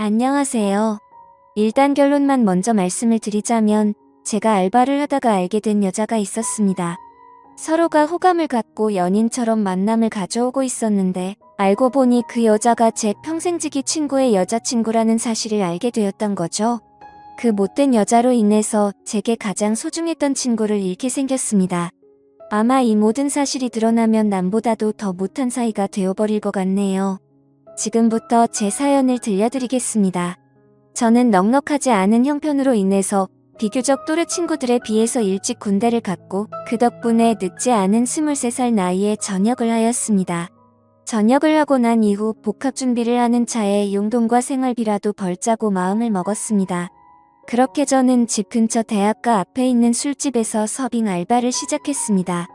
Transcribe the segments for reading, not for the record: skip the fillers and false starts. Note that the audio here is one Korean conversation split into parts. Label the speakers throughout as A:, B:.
A: 안녕하세요. 일단 결론만 먼저 말씀을 드리자면 제가 알바를 하다가 알게 된 여자가 있었습니다. 서로가 호감을 갖고 연인처럼 만남을 가져오고 있었는데 알고 보니 그 여자가 제 평생지기 친구의 여자친구라는 사실을 알게 되었던 거죠. 그 못된 여자로 인해서 제게 가장 소중했던 친구를 잃게 생겼습니다. 아마 이 모든 사실이 드러나면 남보다도 더 못한 사이가 되어버릴 것 같네요. 지금부터 제 사연을 들려드리겠습니다. 저는 넉넉하지 않은 형편으로 인해서 비교적 또래 친구들에 비해서 일찍 군대를 갔고 그 덕분에 늦지 않은 23살 나이에 전역을 하였습니다. 전역을 하고 난 이후 복학 준비를 하는 차에 용돈과 생활비라도 벌자고 마음을 먹었습니다. 그렇게 저는 집 근처 대학가 앞에 있는 술집에서 서빙 알바를 시작했습니다.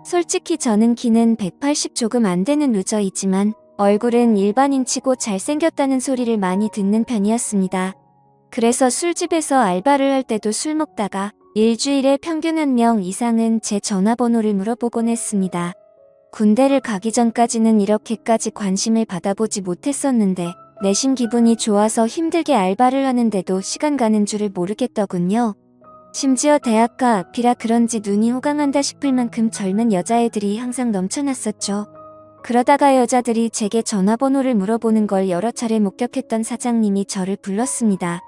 A: 솔직히 저는 키는 180 조금 안 되는 루저이지만 얼굴은 일반인치고 잘생겼다는 소리를 많이 듣는 편이었습니다. 그래서 술집에서 알바를 할 때도 술 먹다가 일주일에 평균 1명 이상은 제 전화번호를 물어보곤 했습니다. 군대를 가기 전까지는 이렇게까지 관심을 받아보지 못했었는데 내심 기분이 좋아서 힘들게 알바를 하는데도 시간 가는 줄을 모르겠더군요. 심지어 대학가 앞이라 그런지 눈이 호강한다 싶을 만큼 젊은 여자애들이 항상 넘쳐났었죠. 그러다가 여자들이 제게 전화번호를 물어보는 걸 여러 차례 목격했던 사장님이 저를 불렀습니다.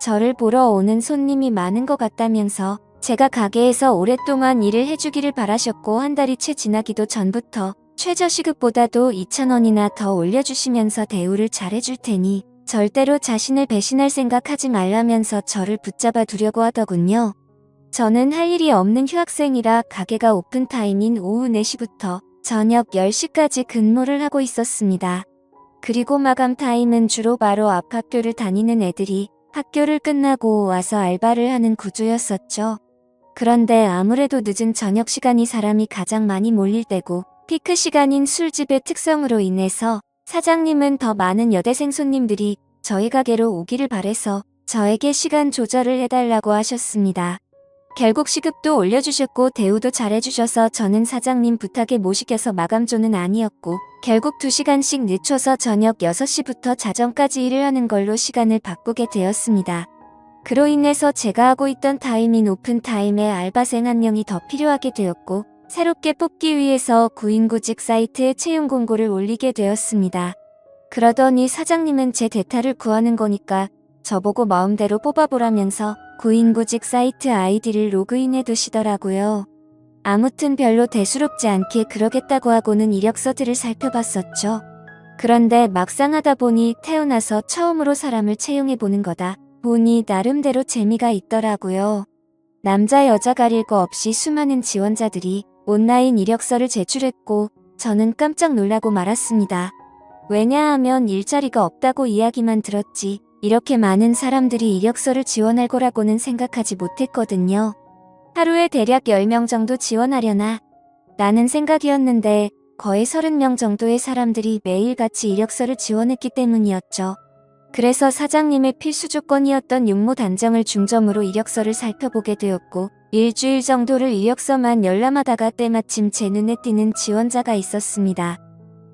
A: 저를 보러 오는 손님이 많은 것 같다면서 제가 가게에서 오랫동안 일을 해주기를 바라셨고 한 달이 채 지나기도 전부터 최저시급보다도 2,000원이나 더 올려주시면서 대우를 잘해줄 테니 절대로 자신을 배신할 생각하지 말라면서 저를 붙잡아 두려고 하더군요. 저는 할 일이 없는 휴학생이라 가게가 오픈타임인 오후 4시부터 저녁 10시까지 근무를 하고 있었습니다. 그리고 마감 타임은 주로 바로 앞 학교를 다니는 애들이 학교를 끝나고 와서 알바를 하는 구조였었죠. 그런데 아무래도 늦은 저녁 시간이 사람이 가장 많이 몰릴 때고 피크 시간인 술집의 특성으로 인해서 사장님은 더 많은 여대생 손님들이 저희 가게로 오기를 바래서 저에게 시간 조절을 해달라고 하셨습니다. 결국 시급도 올려주셨고 대우도 잘해주셔서 저는 사장님 부탁에 못 시켜서 마감조는 아니었고 결국 2시간씩 늦춰서 저녁 6시부터 자정까지 일을 하는 걸로 시간을 바꾸게 되었습니다. 그로 인해서 제가 하고 있던 타임인 오픈타임에 알바생 1명이 더 필요하게 되었고 새롭게 뽑기 위해서 구인구직 사이트에 채용 공고를 올리게 되었습니다. 그러더니 사장님은 제 대타를 구하는 거니까 저보고 마음대로 뽑아보라면서 구인구직 사이트 아이디를 로그인해 두시더라고요. 아무튼 별로 대수롭지 않게 그러겠다고 하고는 이력서들을 살펴봤었죠. 그런데 막상 하다 보니 태어나서 처음으로 사람을 채용해보는 거다 보니 나름대로 재미가 있더라고요. 남자 여자 가릴 거 없이 수많은 지원자들이 온라인 이력서를 제출했고 저는 깜짝 놀라고 말았습니다. 왜냐하면 일자리가 없다고 이야기만 들었지 이렇게 많은 사람들이 이력서를 지원할 거라고는 생각하지 못했거든요. 하루에 대략 10명 정도 지원하려나? 라는 생각이었는데 거의 30명 정도의 사람들이 매일같이 이력서를 지원했기 때문이었죠. 그래서 사장님의 필수 조건이었던 육모 단정을 중점으로 이력서를 살펴보게 되었고 일주일 정도를 이력서만 열람하다가 때마침 제 눈에 띄는 지원자가 있었습니다.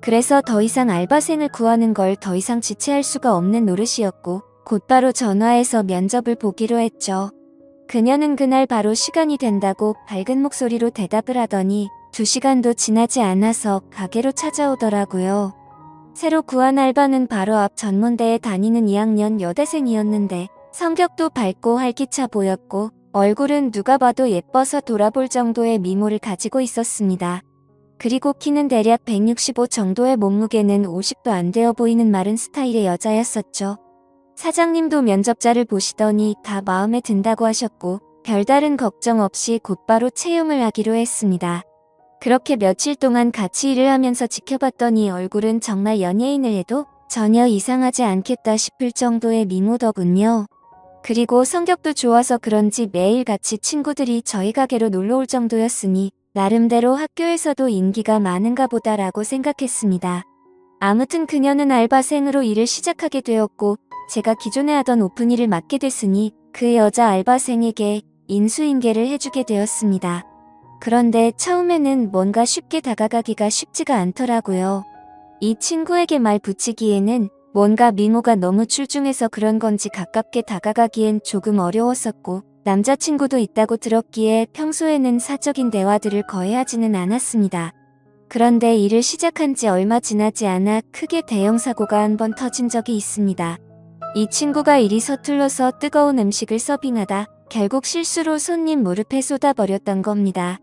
A: 그래서 더 이상 알바생을 구하는 걸 더 이상 지체할 수가 없는 노릇이었고 곧바로 전화해서 면접을 보기로 했죠. 그녀는 그날 바로 시간이 된다고 밝은 목소리로 대답을 하더니 2시간도 지나지 않아서 가게로 찾아오더라고요. 새로 구한 알바는 바로 앞 전문대에 다니는 2학년 여대생이었는데 성격도 밝고 활기차 보였고 얼굴은 누가 봐도 예뻐서 돌아볼 정도의 미모를 가지고 있었습니다. 그리고 키는 대략 165 정도의 몸무게는 50도 안 되어 보이는 마른 스타일의 여자였었죠. 사장님도 면접자를 보시더니 다 마음에 든다고 하셨고 별다른 걱정 없이 곧바로 채용을 하기로 했습니다. 그렇게 며칠 동안 같이 일을 하면서 지켜봤더니 얼굴은 정말 연예인을 해도 전혀 이상하지 않겠다 싶을 정도의 미모더군요. 그리고 성격도 좋아서 그런지 매일같이 친구들이 저희 가게로 놀러올 정도였으니 나름대로 학교에서도 인기가 많은가 보다라고 생각했습니다. 아무튼 그녀는 알바생으로 일을 시작하게 되었고 제가 기존에 하던 오픈 일을 맡게 됐으니 그 여자 알바생에게 인수인계를 해주게 되었습니다. 그런데 처음에는 뭔가 쉽게 다가가기가 쉽지가 않더라고요. 이 친구에게 말 붙이기에는 뭔가 미모가 너무 출중해서 그런 건지 가깝게 다가가기엔 조금 어려웠었고 남자친구도 있다고 들었기에 평소에는 사적인 대화들을 거의 하지는 않았습니다. 그런데 일을 시작한 지 얼마 지나지 않아 크게 대형 사고가 한 번 터진 적이 있습니다. 이 친구가 일이 서툴러서 뜨거운 음식을 서빙하다 결국 실수로 손님 무릎에 쏟아버렸던 겁니다.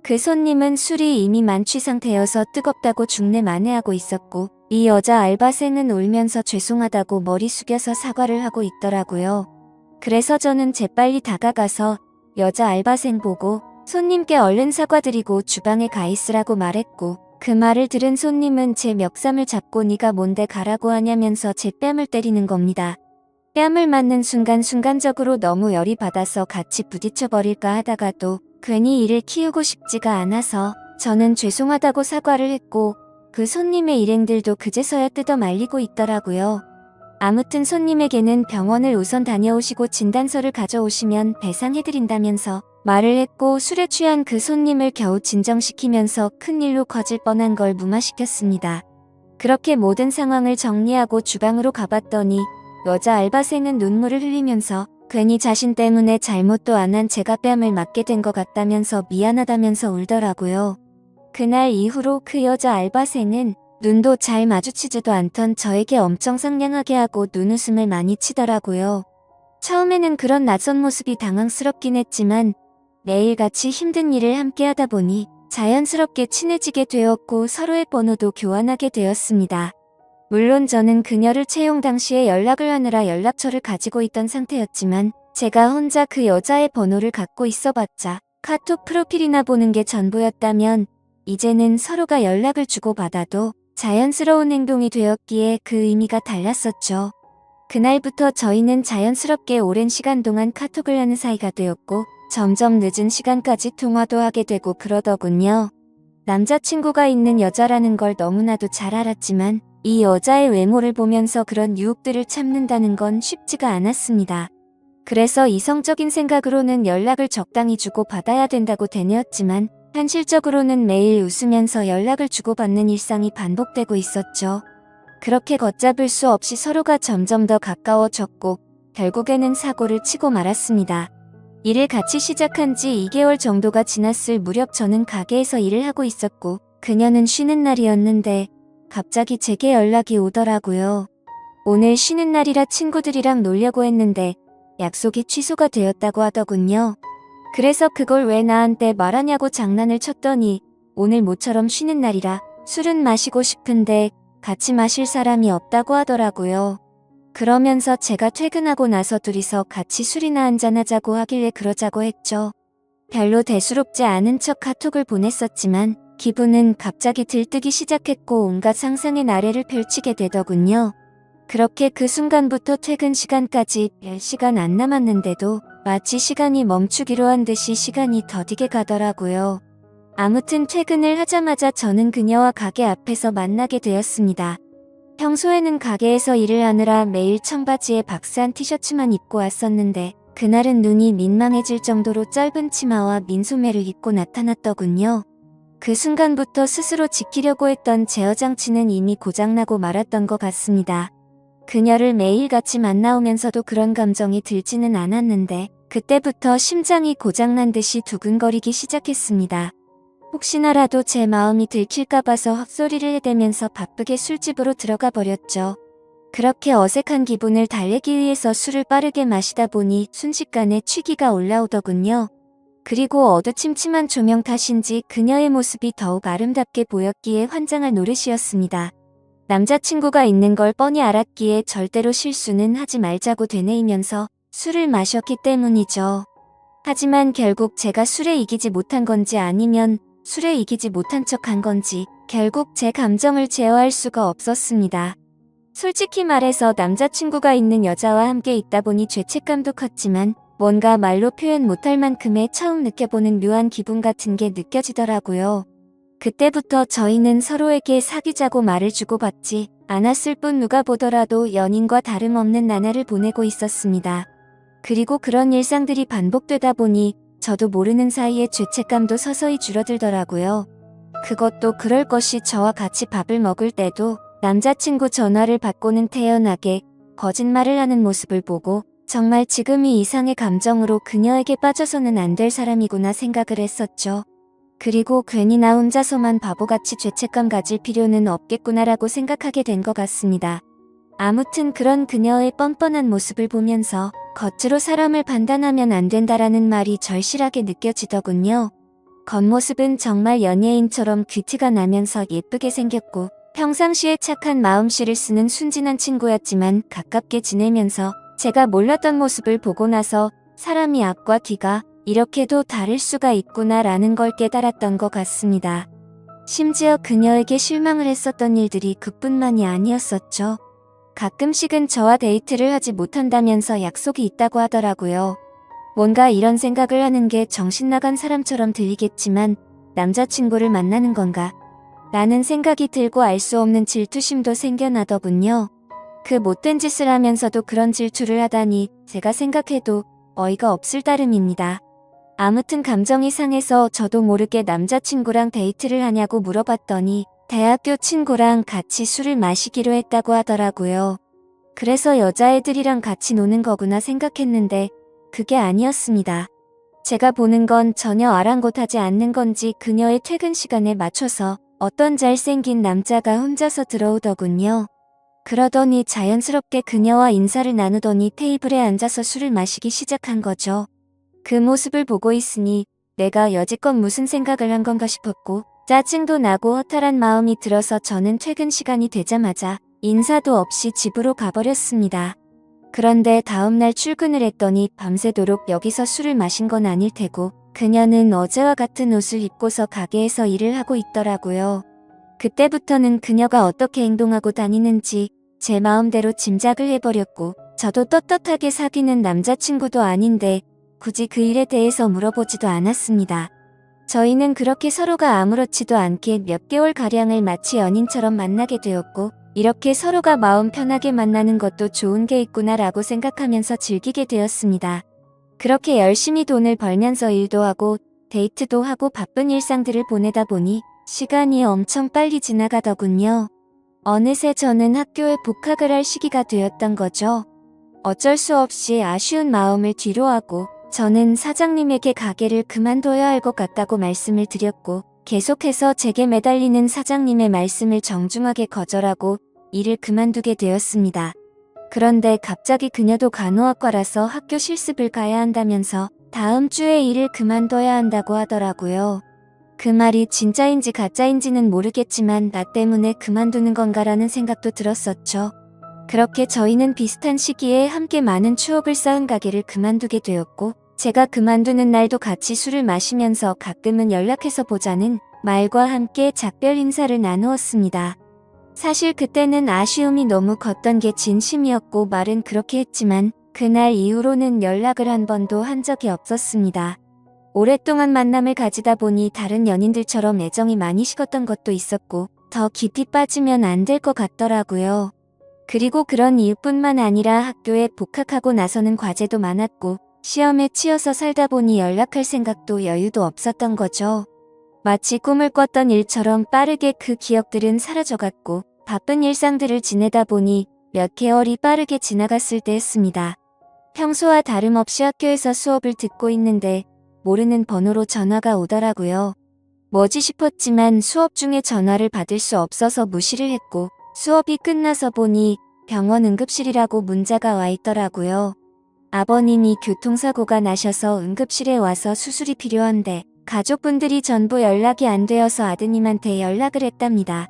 A: 그 손님은 술이 이미 만취 상태여서 뜨겁다고 죽내 만회하고 있었고 이 여자 알바생은 울면서 죄송하다고 머리 숙여서 사과를 하고 있더라고요. 그래서 저는 재빨리 다가가서 여자 알바생 보고 손님께 얼른 사과드리고 주방에 가 있으라고 말했고 그 말을 들은 손님은 제 멱살을 잡고 네가 뭔데 가라고 하냐면서 제 뺨을 때리는 겁니다. 뺨을 맞는 순간 순간적으로 너무 열이 받아서 같이 부딪혀 버릴까 하다가도 괜히 일을 키우고 싶지가 않아서 저는 죄송하다고 사과를 했고 그 손님의 일행들도 그제서야 뜯어 말리고 있더라고요. 아무튼 손님에게는 병원을 우선 다녀오시고 진단서를 가져오시면 배상해드린다면서 말을 했고 술에 취한 그 손님을 겨우 진정시키면서 큰일로 커질 뻔한 걸 무마시켰습니다. 그렇게 모든 상황을 정리하고 주방으로 가봤더니 여자 알바생은 눈물을 흘리면서 괜히 자신 때문에 잘못도 안 한 제가 뺨을 맞게 된 것 같다면서 미안하다면서 울더라고요. 그날 이후로 그 여자 알바생은 눈도 잘 마주치지도 않던 저에게 엄청 상냥하게 하고 눈웃음을 많이 치더라고요. 처음에는 그런 낯선 모습이 당황스럽긴 했지만 매일같이 힘든 일을 함께 하다 보니 자연스럽게 친해지게 되었고 서로의 번호도 교환하게 되었습니다. 물론 저는 그녀를 채용 당시에 연락을 하느라 연락처를 가지고 있던 상태였지만 제가 혼자 그 여자의 번호를 갖고 있어봤자 카톡 프로필이나 보는 게 전부였다면 이제는 서로가 연락을 주고받아도 자연스러운 행동이 되었기에 그 의미가 달랐었죠. 그날부터 저희는 자연스럽게 오랜 시간 동안 카톡을 하는 사이가 되었고 점점 늦은 시간까지 통화도 하게 되고 그러더군요. 남자친구가 있는 여자라는 걸 너무나도 잘 알았지만 이 여자의 외모를 보면서 그런 유혹들을 참는다는 건 쉽지가 않았습니다. 그래서 이성적인 생각으로는 연락을 적당히 주고받아야 된다고 되뇌었지만 현실적으로는 매일 웃으면서 연락을 주고받는 일상이 반복되고 있었죠. 그렇게 걷잡을 수 없이 서로가 점점 더 가까워졌고 결국에는 사고를 치고 말았습니다. 일을 같이 시작한 지 2개월 정도가 지났을 무렵 저는 가게에서 일을 하고 있었고 그녀는 쉬는 날이었는데 갑자기 제게 연락이 오더라고요. 오늘 쉬는 날이라 친구들이랑 놀려고 했는데 약속이 취소가 되었다고 하더군요. 그래서 그걸 왜 나한테 말하냐고 장난을 쳤더니 오늘 모처럼 쉬는 날이라 술은 마시고 싶은데 같이 마실 사람이 없다고 하더라고요. 그러면서 제가 퇴근하고 나서 둘이서 같이 술이나 한잔하자고 하길래 그러자고 했죠. 별로 대수롭지 않은 척 카톡을 보냈었지만 기분은 갑자기 들뜨기 시작했고 온갖 상상의 나래를 펼치게 되더군요. 그렇게 그 순간부터 퇴근 시간까지 별 시간 안 남았는데도 마치 시간이 멈추기로 한 듯이 시간이 더디게 가더라고요. 아무튼 퇴근을 하자마자 저는 그녀와 가게 앞에서 만나게 되었습니다. 평소에는 가게에서 일을 하느라 매일 청바지에 박스한 티셔츠만 입고 왔었는데 그날은 눈이 민망해질 정도로 짧은 치마와 민소매를 입고 나타났더군요. 그 순간부터 스스로 지키려고 했던 제어장치는 이미 고장나고 말았던 것 같습니다. 그녀를 매일같이 만나오면서도 그런 감정이 들지는 않았는데 그때부터 심장이 고장난 듯이 두근거리기 시작했습니다. 혹시나라도 제 마음이 들킬까 봐서 헛소리를 해대면서 바쁘게 술집으로 들어가 버렸죠. 그렇게 어색한 기분을 달래기 위해서 술을 빠르게 마시다 보니 순식간에 취기가 올라오더군요. 그리고 어두침침한 조명 탓인지 그녀의 모습이 더욱 아름답게 보였기에 환장할 노릇이었습니다. 남자친구가 있는 걸 뻔히 알았기에 절대로 실수는 하지 말자고 되뇌이면서 술을 마셨기 때문이죠. 하지만 결국 제가 술에 이기지 못한 건지 아니면 술에 이기지 못한 척한 건지 결국 제 감정을 제어할 수가 없었습니다. 솔직히 말해서 남자친구가 있는 여자와 함께 있다 보니 죄책감도 컸지만 뭔가 말로 표현 못할 만큼의 처음 느껴보는 묘한 기분 같은 게 느껴지더라고요. 그때부터 저희는 서로에게 사귀자고 말을 주고받지 않았을 뿐 누가 보더라도 연인과 다름없는 나날을 보내고 있었습니다. 그리고 그런 일상들이 반복되다 보니 저도 모르는 사이에 죄책감도 서서히 줄어들더라고요. 그것도 그럴 것이 저와 같이 밥을 먹을 때도 남자친구 전화를 받고는 태연하게 거짓말을 하는 모습을 보고 정말 지금이 이상의 감정으로 그녀에게 빠져서는 안 될 사람이구나 생각을 했었죠. 그리고 괜히 나 혼자서만 바보같이 죄책감 가질 필요는 없겠구나라고 생각하게 된 것 같습니다. 아무튼 그런 그녀의 뻔뻔한 모습을 보면서 겉으로 사람을 판단하면 안 된다라는 말이 절실하게 느껴지더군요. 겉모습은 정말 연예인처럼 귀티가 나면서 예쁘게 생겼고 평상시에 착한 마음씨를 쓰는 순진한 친구였지만 가깝게 지내면서 제가 몰랐던 모습을 보고 나서 사람이 앞과 뒤가 이렇게도 다를 수가 있구나라는 걸 깨달았던 것 같습니다. 심지어 그녀에게 실망을 했었던 일들이 그뿐만이 아니었었죠. 가끔씩은 저와 데이트를 하지 못한다면서 약속이 있다고 하더라고요. 뭔가 이런 생각을 하는 게 정신 나간 사람처럼 들리겠지만 남자친구를 만나는 건가? 라는 생각이 들고 알 수 없는 질투심도 생겨나더군요. 그 못된 짓을 하면서도 그런 질투를 하다니 제가 생각해도 어이가 없을 따름입니다. 아무튼 감정이 상해서 저도 모르게 남자친구랑 데이트를 하냐고 물어봤더니 대학교 친구랑 같이 술을 마시기로 했다고 하더라고요. 그래서 여자애들이랑 같이 노는 거구나 생각했는데 그게 아니었습니다. 제가 보는 건 전혀 아랑곳하지 않는 건지 그녀의 퇴근 시간에 맞춰서 어떤 잘생긴 남자가 혼자서 들어오더군요. 그러더니 자연스럽게 그녀와 인사를 나누더니 테이블에 앉아서 술을 마시기 시작한 거죠. 그 모습을 보고 있으니 내가 여지껏 무슨 생각을 한 건가 싶었고 짜증도 나고 허탈한 마음이 들어서 저는 퇴근 시간이 되자마자 인사도 없이 집으로 가버렸습니다. 그런데 다음날 출근을 했더니 밤새도록 여기서 술을 마신 건 아닐 테고 그녀는 어제와 같은 옷을 입고서 가게에서 일을 하고 있더라고요. 그때부터는 그녀가 어떻게 행동하고 다니는지 제 마음대로 짐작을 해버렸고 저도 떳떳하게 사귀는 남자친구도 아닌데 굳이 그 일에 대해서 물어보지도 않았습니다. 저희는 그렇게 서로가 아무렇지도 않게 몇 개월가량을 마치 연인처럼 만나게 되었고 이렇게 서로가 마음 편하게 만나는 것도 좋은 게 있구나라고 생각하면서 즐기게 되었습니다. 그렇게 열심히 돈을 벌면서 일도 하고 데이트도 하고 바쁜 일상들을 보내다 보니 시간이 엄청 빨리 지나가더군요. 어느새 저는 학교에 복학을 할 시기가 되었던 거죠. 어쩔 수 없이 아쉬운 마음을 뒤로하고 저는 사장님에게 가게를 그만둬야 할 것 같다고 말씀을 드렸고 계속해서 제게 매달리는 사장님의 말씀을 정중하게 거절하고 일을 그만두게 되었습니다. 그런데 갑자기 그녀도 간호학과라서 학교 실습을 가야 한다면서 다음 주에 일을 그만둬야 한다고 하더라고요. 그 말이 진짜인지 가짜인지는 모르겠지만 나 때문에 그만두는 건가라는 생각도 들었었죠. 그렇게 저희는 비슷한 시기에 함께 많은 추억을 쌓은 가게를 그만두게 되었고 제가 그만두는 날도 같이 술을 마시면서 가끔은 연락해서 보자는 말과 함께 작별 인사를 나누었습니다. 사실 그때는 아쉬움이 너무 컸던 게 진심이었고 말은 그렇게 했지만 그날 이후로는 연락을 한 번도 한 적이 없었습니다. 오랫동안 만남을 가지다 보니 다른 연인들처럼 애정이 많이 식었던 것도 있었고 더 깊이 빠지면 안 될 것 같더라고요. 그리고 그런 이유뿐만 아니라 학교에 복학하고 나서는 과제도 많았고 시험에 치여서 살다 보니 연락할 생각도 여유도 없었던 거죠. 마치 꿈을 꿨던 일처럼 빠르게 그 기억들은 사라져갔고 바쁜 일상들을 지내다 보니 몇 개월이 빠르게 지나갔을 때였습니다. 평소와 다름없이 학교에서 수업을 듣고 있는데 모르는 번호로 전화가 오더라고요. 뭐지 싶었지만 수업 중에 전화를 받을 수 없어서 무시를 했고 수업이 끝나서 보니 병원 응급실이라고 문자가 와 있더라고요. 아버님이 교통사고가 나셔서 응급실에 와서 수술이 필요한데 가족분들이 전부 연락이 안 되어서 아드님한테 연락을 했답니다.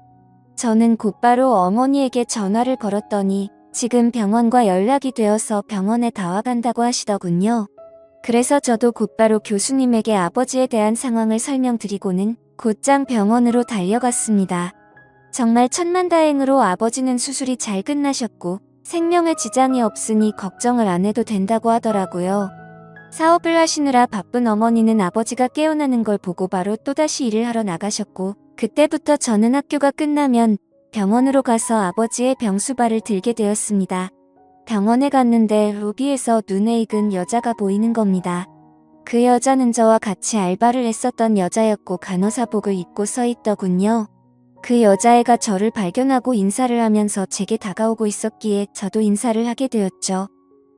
A: 저는 곧바로 어머니에게 전화를 걸었더니 지금 병원과 연락이 되어서 병원에 다 와간다고 하시더군요. 그래서 저도 곧바로 교수님에게 아버지에 대한 상황을 설명드리고는 곧장 병원으로 달려갔습니다. 정말 천만다행으로 아버지는 수술이 잘 끝나셨고 생명에 지장이 없으니 걱정을 안 해도 된다고 하더라고요. 사업을 하시느라 바쁜 어머니는 아버지가 깨어나는 걸 보고 바로 또다시 일을 하러 나가셨고 그때부터 저는 학교가 끝나면 병원으로 가서 아버지의 병수발을 들게 되었습니다. 병원에 갔는데 로비에서 눈에 익은 여자가 보이는 겁니다. 그 여자는 저와 같이 알바를 했었던 여자였고 간호사복을 입고 서 있더군요. 그 여자애가 저를 발견하고 인사를 하면서 제게 다가오고 있었기에 저도 인사를 하게 되었죠.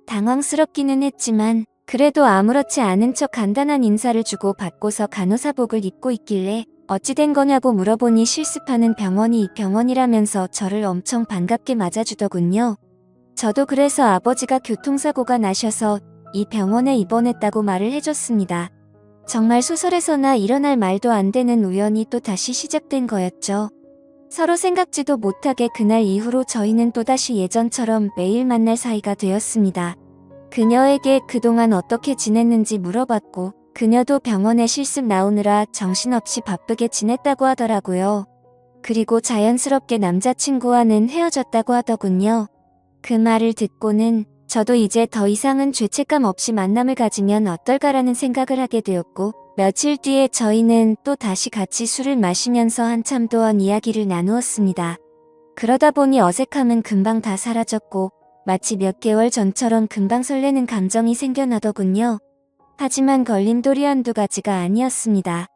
A: 당황스럽기는 했지만 그래도 아무렇지 않은 척 간단한 인사를 주고 받고서 간호사복을 입고 있길래 어찌 된 거냐고 물어보니 실습하는 병원이 이 병원이라면서 저를 엄청 반갑게 맞아주더군요. 저도 그래서 아버지가 교통사고가 나셔서 이 병원에 입원했다고 말을 해줬습니다. 정말 소설에서나 일어날 말도 안 되는 우연이 또 다시 시작된 거였죠. 서로 생각지도 못하게 그날 이후로 저희는 또다시 예전처럼 매일 만날 사이가 되었습니다. 그녀에게 그동안 어떻게 지냈는지 물어봤고 그녀도 병원에 실습 나오느라 정신없이 바쁘게 지냈다고 하더라고요. 그리고 자연스럽게 남자친구와는 헤어졌다고 하더군요. 그 말을 듣고는 저도 이제 더 이상은 죄책감 없이 만남을 가지면 어떨까라는 생각을 하게 되었고 며칠 뒤에 저희는 또 다시 같이 술을 마시면서 한참 동안 이야기를 나누었습니다. 그러다 보니 어색함은 금방 다 사라졌고 마치 몇 개월 전처럼 금방 설레는 감정이 생겨나더군요. 하지만 걸림돌이 한두 가지가 아니었습니다.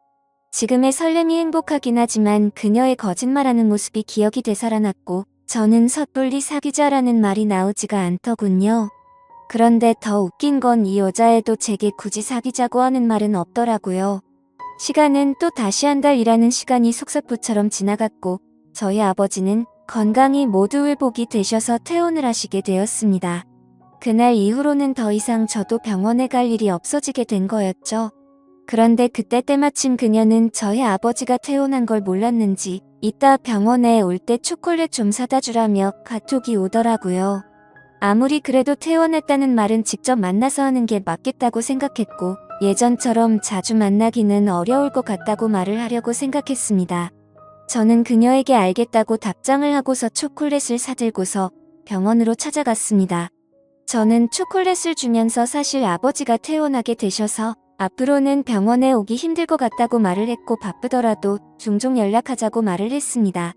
A: 지금의 설렘이 행복하긴 하지만 그녀의 거짓말하는 모습이 기억이 되살아났고 저는 섣불리 사귀자라는 말이 나오지가 않더군요. 그런데 더 웃긴 건 이 여자애도 제게 굳이 사귀자고 하는 말은 없더라고요. 시간은 또 다시 한 달이라는 시간이 속사포처럼 지나갔고 저희 아버지는 건강이 모두 회복이 되셔서 퇴원을 하시게 되었습니다. 그날 이후로는 더 이상 저도 병원에 갈 일이 없어지게 된 거였죠. 그런데 그때 때마침 그녀는 저희 아버지가 퇴원한 걸 몰랐는지 이따 병원에 올 때 초콜릿 좀 사다 주라며 카톡이 오더라고요. 아무리 그래도 퇴원했다는 말은 직접 만나서 하는 게 맞겠다고 생각했고 예전처럼 자주 만나기는 어려울 것 같다고 말을 하려고 생각했습니다. 저는 그녀에게 알겠다고 답장을 하고서 초콜릿을 사들고서 병원으로 찾아갔습니다. 저는 초콜릿을 주면서 사실 아버지가 퇴원하게 되셔서 앞으로는 병원에 오기 힘들 것 같다고 말을 했고 바쁘더라도 종종 연락하자고 말을 했습니다.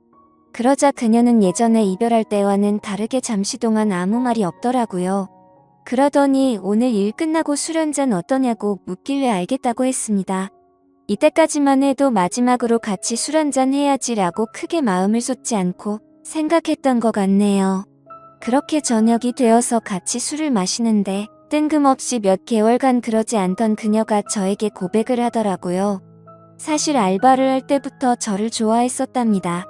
A: 그러자 그녀는 예전에 이별할 때와는 다르게 잠시 동안 아무 말이 없더라고요. 그러더니 오늘 일 끝나고 술 한잔 어떠냐고 묻길래 알겠다고 했습니다. 이때까지만 해도 마지막으로 같이 술 한잔 해야지라고 크게 마음을 쏟지 않고 생각했던 것 같네요. 그렇게 저녁이 되어서 같이 술을 마시는데 뜬금없이 몇 개월간 그러지 않던 그녀가 저에게 고백을 하더라고요. 사실 알바를 할 때부터 저를 좋아했었답니다.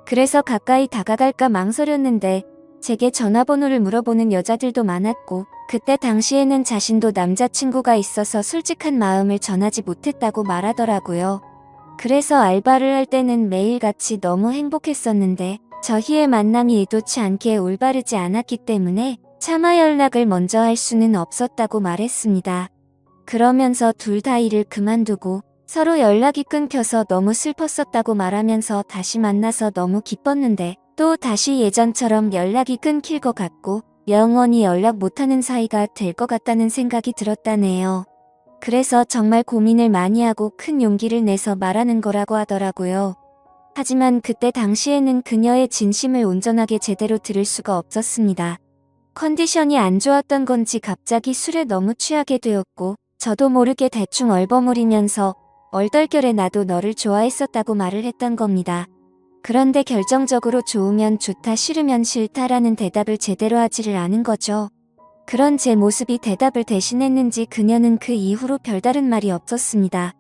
A: 그래서 가까이 다가갈까 망설였는데 제게 전화번호를 물어보는 여자들도 많았고 그때 당시에는 자신도 남자친구가 있어서 솔직한 마음을 전하지 못했다고 말하더라고요. 그래서 알바를 할 때는 매일같이 너무 행복했었는데 저희의 만남이 의도치 않게 올바르지 않았기 때문에 차마 연락을 먼저 할 수는 없었다고 말했습니다. 그러면서 둘 다 일을 그만두고 서로 연락이 끊겨서 너무 슬펐었다고 말하면서 다시 만나서 너무 기뻤는데 또 다시 예전처럼 연락이 끊길 것 같고 영원히 연락 못하는 사이가 될 것 같다는 생각이 들었다네요. 그래서 정말 고민을 많이 하고 큰 용기를 내서 말하는 거라고 하더라고요. 하지만 그때 당시에는 그녀의 진심을 온전하게 제대로 들을 수가 없었습니다. 컨디션이 안 좋았던 건지 갑자기 술에 너무 취하게 되었고 저도 모르게 대충 얼버무리면서 얼떨결에 나도 너를 좋아했었다고 말을 했던 겁니다. 그런데 결정적으로 좋으면 좋다 싫으면 싫다라는 대답을 제대로 하지를 않은 거죠. 그런 제 모습이 대답을 대신했는지 그녀는 그 이후로 별다른 말이 없었습니다.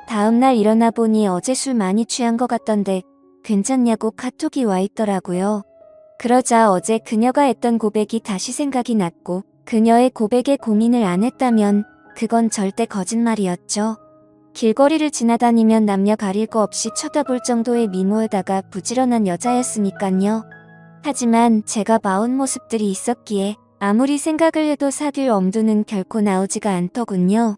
A: 다음날 일어나 보니 어제 술 많이 취한 것 같던데 괜찮냐고 카톡이 와 있더라고요. 그러자 어제 그녀가 했던 고백이 다시 생각이 났고 그녀의 고백에 고민을 안 했다면 그건 절대 거짓말이었죠. 길거리를 지나다니면 남녀 가릴 거 없이 쳐다볼 정도의 미모에다가 부지런한 여자였으니깐요. 하지만 제가 봐온 모습들이 있었기에 아무리 생각을 해도 사귈 엄두는 결코 나오지가 않더군요.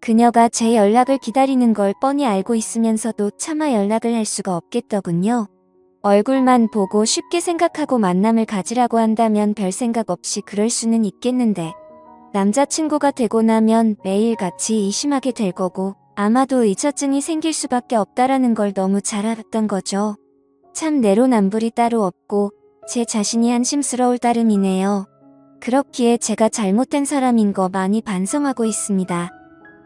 A: 그녀가 제 연락을 기다리는 걸 뻔히 알고 있으면서도 차마 연락을 할 수가 없겠더군요. 얼굴만 보고 쉽게 생각하고 만남을 가지라고 한다면 별 생각 없이 그럴 수는 있겠는데 남자친구가 되고 나면 매일 같이 의심하게 될 거고 아마도 의처증이 생길 수밖에 없다라는 걸 너무 잘 알았던 거죠. 참 내로남불이 따로 없고 제 자신이 한심스러울 따름이네요. 그렇기에 제가 잘못된 사람인 거 많이 반성하고 있습니다.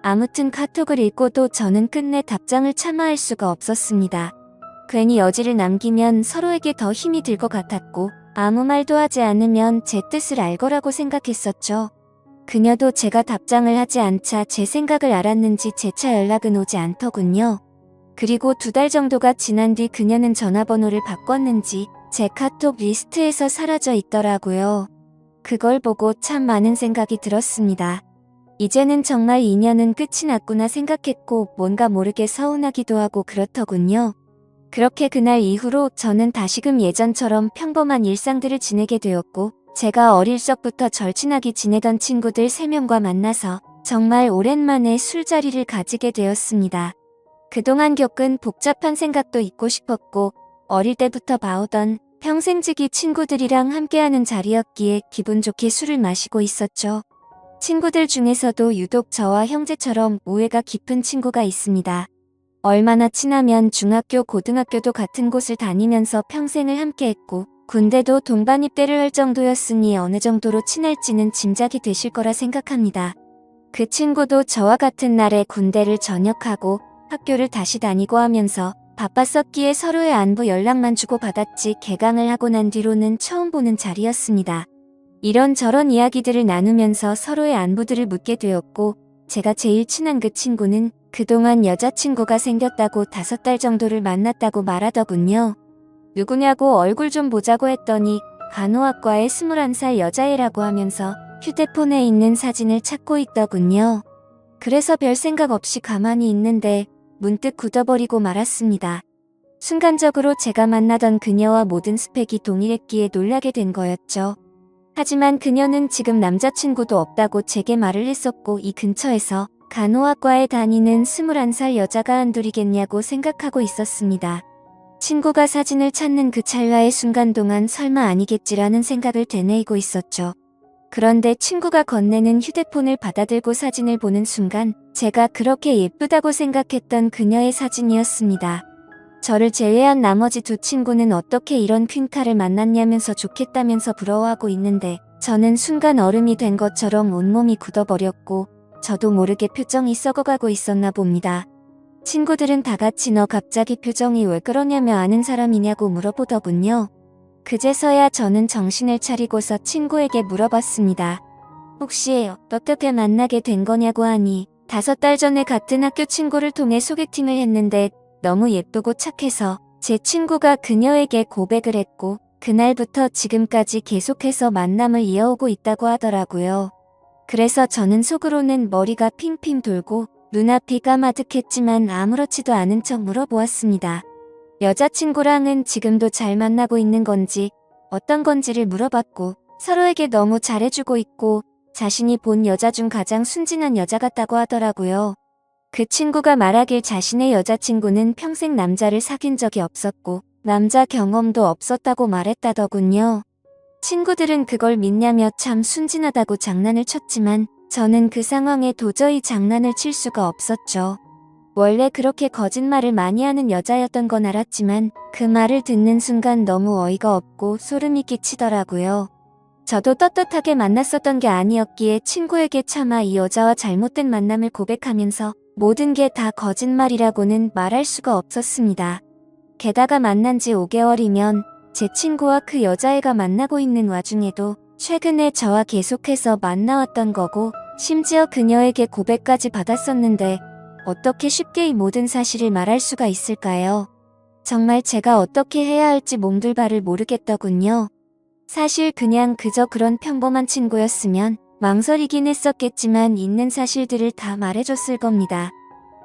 A: 아무튼 카톡을 읽고도 저는 끝내 답장을 차마 할 수가 없었습니다. 괜히 여지를 남기면 서로에게 더 힘이 들 것 같았고 아무 말도 하지 않으면 제 뜻을 알 거라고 생각했었죠. 그녀도 제가 답장을 하지 않자 제 생각을 알았는지 재차 연락은 오지 않더군요. 그리고 2달 정도가 지난 뒤 그녀는 전화번호를 바꿨는지 제 카톡 리스트에서 사라져 있더라고요. 그걸 보고 참 많은 생각이 들었습니다. 이제는 정말 인연은 끝이 났구나 생각했고 뭔가 모르게 서운하기도 하고 그렇더군요. 그렇게 그날 이후로 저는 다시금 예전처럼 평범한 일상들을 지내게 되었고 제가 어릴 적부터 절친하게 지내던 친구들 3명과 만나서 정말 오랜만에 술자리를 가지게 되었습니다. 그동안 겪은 복잡한 생각도 잊고 싶었고 어릴 때부터 봐오던 평생지기 친구들이랑 함께하는 자리였기에 기분 좋게 술을 마시고 있었죠. 친구들 중에서도 유독 저와 형제처럼 우애가 깊은 친구가 있습니다. 얼마나 친하면 중학교, 고등학교도 같은 곳을 다니면서 평생을 함께했고 군대도 동반 입대를 할 정도였으니 어느 정도로 친할지는 짐작이 되실 거라 생각합니다. 그 친구도 저와 같은 날에 군대를 전역하고 학교를 다시 다니고 하면서 바빴었기에 서로의 안부 연락만 주고받았지 개강을 하고 난 뒤로는 처음 보는 자리였습니다. 이런저런 이야기들을 나누면서 서로의 안부들을 묻게 되었고 제가 제일 친한 그 친구는 그동안 여자친구가 생겼다고 5달 정도를 만났다고 말하더군요. 누구냐고 얼굴 좀 보자고 했더니 간호학과의 21살 여자애라고 하면서 휴대폰에 있는 사진을 찾고 있더군요. 그래서 별 생각 없이 가만히 있는데 문득 굳어버리고 말았습니다. 순간적으로 제가 만나던 그녀와 모든 스펙이 동일했기에 놀라게 된 거였죠. 하지만 그녀는 지금 남자친구도 없다고 제게 말을 했었고 이 근처에서 간호학과에 다니는 21살 여자가 한둘이겠냐고 생각하고 있었습니다. 친구가 사진을 찾는 그 찰나의 순간 동안 설마 아니겠지라는 생각을 되뇌이고 있었죠. 그런데 친구가 건네는 휴대폰을 받아들고 사진을 보는 순간 제가 그렇게 예쁘다고 생각했던 그녀의 사진이었습니다. 저를 제외한 나머지 2 친구는 어떻게 이런 퀸카를 만났냐면서 좋겠다면서 부러워하고 있는데 저는 순간 얼음이 된 것처럼 온몸이 굳어버렸고 저도 모르게 표정이 썩어가고 있었나 봅니다. 친구들은 다 같이 너 갑자기 표정이 왜 그러냐며 아는 사람이냐고 물어보더군요. 그제서야 저는 정신을 차리고서 친구에게 물어봤습니다. 혹시 어떻게 만나게 된 거냐고 하니 5달 전에 같은 학교 친구를 통해 소개팅을 했는데 너무 예쁘고 착해서 제 친구가 그녀에게 고백을 했고 그날부터 지금까지 계속해서 만남을 이어오고 있다고 하더라고요. 그래서 저는 속으로는 머리가 핑핑 돌고 눈앞이 까마득했지만 아무렇지도 않은 척 물어보았습니다. 여자친구랑은 지금도 잘 만나고 있는 건지 어떤 건지를 물어봤고 서로에게 너무 잘해주고 있고 자신이 본 여자 중 가장 순진한 여자 같다고 하더라고요. 그 친구가 말하길 자신의 여자친구는 평생 남자를 사귄 적이 없었고 남자 경험도 없었다고 말했다더군요. 친구들은 그걸 믿냐며 참 순진하다고 장난을 쳤지만 저는 그 상황에 도저히 장난을 칠 수가 없었죠. 원래 그렇게 거짓말을 많이 하는 여자였던 건 알았지만 그 말을 듣는 순간 너무 어이가 없고 소름이 끼치더라고요. 저도 떳떳하게 만났었던 게 아니었기에 친구에게 차마 이 여자와 잘못된 만남을 고백하면서 모든 게 다 거짓말이라고는 말할 수가 없었습니다. 게다가 만난 지 5개월이면 제 친구와 그 여자애가 만나고 있는 와중에도 최근에 저와 계속해서 만나왔던 거고 심지어 그녀에게 고백까지 받았었는데 어떻게 쉽게 이 모든 사실을 말할 수가 있을까요? 정말 제가 어떻게 해야 할지 몸둘바를 모르겠더군요. 사실 그냥 그저 그런 평범한 친구였으면 망설이긴 했었겠지만 있는 사실들을 다 말해줬을 겁니다.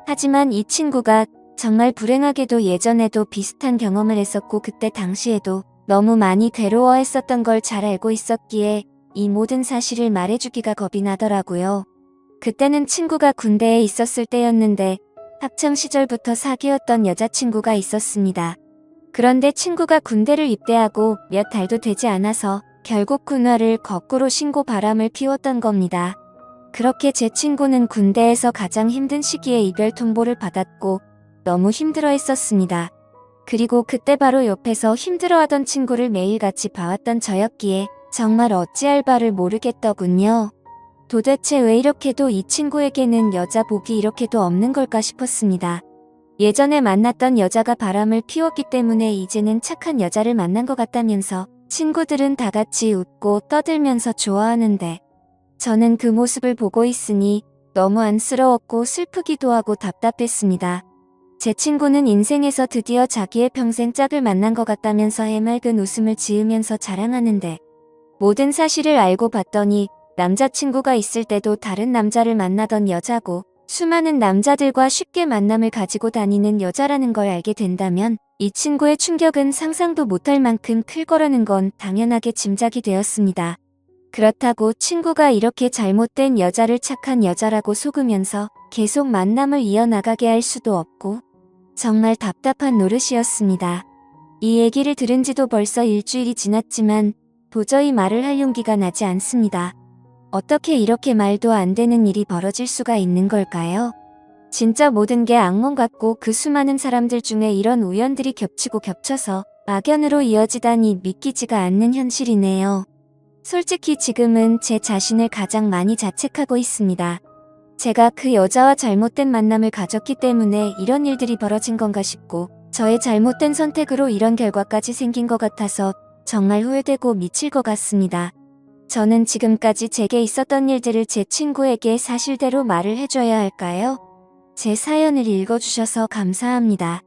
A: 하지만 이 친구가 정말 불행하게도 예전에도 비슷한 경험을 했었고 그때 당시에도 너무 많이 괴로워했었던 걸 잘 알고 있었기에 이 모든 사실을 말해주기가 겁이 나더라고요. 그때는 친구가 군대에 있었을 때였는데 학창시절부터 사귀었던 여자친구가 있었습니다. 그런데 친구가 군대를 입대하고 몇 달도 되지 않아서 결국 군화를 거꾸로 신고 바람을 피웠던 겁니다. 그렇게 제 친구는 군대에서 가장 힘든 시기에 이별 통보를 받았고 너무 힘들어했었습니다. 그리고 그때 바로 옆에서 힘들어하던 친구를 매일같이 봐왔던 저였기에 정말 어찌할 바를 모르겠더군요. 도대체 왜 이렇게도 이 친구에게는 여자 복이 이렇게도 없는 걸까 싶었습니다. 예전에 만났던 여자가 바람을 피웠기 때문에 이제는 착한 여자를 만난 것 같다면서 친구들은 다 같이 웃고 떠들면서 좋아하는데 저는 그 모습을 보고 있으니 너무 안쓰러웠고 슬프기도 하고 답답했습니다. 제 친구는 인생에서 드디어 자기의 평생 짝을 만난 것 같다면서 해맑은 웃음을 지으면서 자랑하는데 모든 사실을 알고 봤더니 남자친구가 있을 때도 다른 남자를 만나던 여자고 수많은 남자들과 쉽게 만남을 가지고 다니는 여자라는 걸 알게 된다면 이 친구의 충격은 상상도 못할 만큼 클 거라는 건 당연하게 짐작이 되었습니다. 그렇다고 친구가 이렇게 잘못된 여자를 착한 여자라고 속으면서 계속 만남을 이어나가게 할 수도 없고 정말 답답한 노릇이었습니다. 이 얘기를 들은 지도 벌써 일주일이 지났지만 도저히 말을 할 용기가 나지 않습니다. 어떻게 이렇게 말도 안 되는 일이 벌어질 수가 있는 걸까요? 진짜 모든 게 악몽 같고 그 수많은 사람들 중에 이런 우연들이 겹치고 겹쳐서 악연으로 이어지다니 믿기지가 않는 현실이네요. 솔직히 지금은 제 자신을 가장 많이 자책하고 있습니다. 제가 그 여자와 잘못된 만남을 가졌기 때문에 이런 일들이 벌어진 건가 싶고 저의 잘못된 선택으로 이런 결과까지 생긴 것 같아서 정말 후회되고 미칠 것 같습니다. 저는 지금까지 제게 있었던 일들을 제 친구에게 사실대로 말을 해줘야 할까요? 제 사연을 읽어주셔서 감사합니다.